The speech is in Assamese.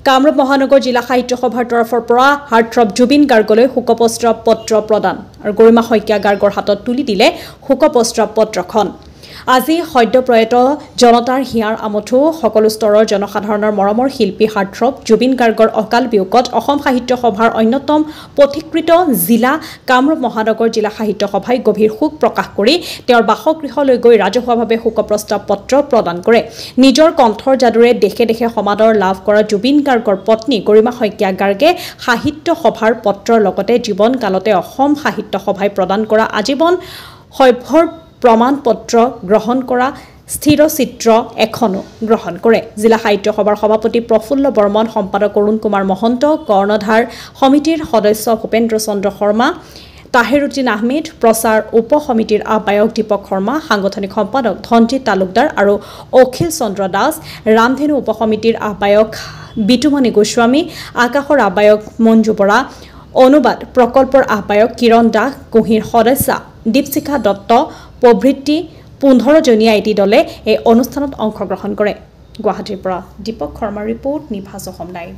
কামৰূপ মহানগৰ জিলা সাহিত্য সভাৰ তৰফৰ পৰা হাৰ্টথ্ৰব জুবিন গাৰ্গলৈ শোকপত্ৰ পত্ৰ প্ৰদান আৰু গৰিমা শইকীয়া গাৰ্গৰ হাতত তুলি দিলে শোকপত্ৰ পত্ৰখন। আজি সদ্যপ্ৰয়াত জনতাৰ হিয়াৰ আমঠু সকলো স্তৰৰ জনসাধাৰণৰ মৰমৰ শিল্পী হাৰ্টথ্ৰব জুবিন গাৰ্গৰ অকাল বিয়োগত অসম সাহিত্য সভাৰ অন্যতম পথিকৃত জিলা কামৰূপ মহানগৰ জিলা সাহিত্য সভাই গভীৰ শোক প্ৰকাশ কৰি তেওঁৰ বাসগৃহলৈ গৈ ৰাজহুৱাভাৱে শোকপ্ৰস্তাৱ পত্ৰ প্ৰদান কৰে। নিজৰ কণ্ঠৰ যাদুৰে দেশে দেশে সমাদৰ লাভ কৰা জুবিন গাৰ্গৰ পত্নী গৰিমা শইকীয়া গাৰ্গে সাহিত্য সভাৰ পত্ৰৰ লগতে জীৱনকালতে অসম সাহিত্য সভাই প্ৰদান কৰা আজীৱন সভ্যৰ প্ৰমাণ পত্ৰ গ্ৰহণ কৰা স্থিৰচিত্ৰ এখনো গ্ৰহণ কৰে। জিলা সাহিত্য সভাৰ সভাপতি প্ৰফুল্ল বৰ্মন, সম্পাদক অৰুণ কুমাৰ মহন্ত, কৰ্ণধাৰ সমিতিৰ সদস্য ভূপেন্দ্ৰ চন্দ্ৰ শৰ্মা, তাহিৰুদ্দিন আহমেদ, প্ৰচাৰ উপ সমিতিৰ আহ্বায়ক দীপক শৰ্মা, সাংগঠনিক সম্পাদক ধনজিৎ তালুকদাৰ আৰু অখিল চন্দ্ৰ দাস, ৰামধেনু উপ সমিতিৰ আহ্বায়ক বিতুমণি গোস্বামী, আকাশৰ আহ্বায়ক মঞ্জু বৰা, অনুবাদ প্ৰকল্পৰ আহ্বায়ক কিৰণ দাস, কুঁহিৰ সদস্যা দীপশিখা দত্ত প্ৰভৃতি 15জনীয়া এটি দলে এই অনুষ্ঠানত অংশগ্ৰহণ কৰে। গুৱাহাটীৰ পৰা দীপক শৰ্মাৰ ৰিপৰ্ট, নিভাজ অসম লাইভ।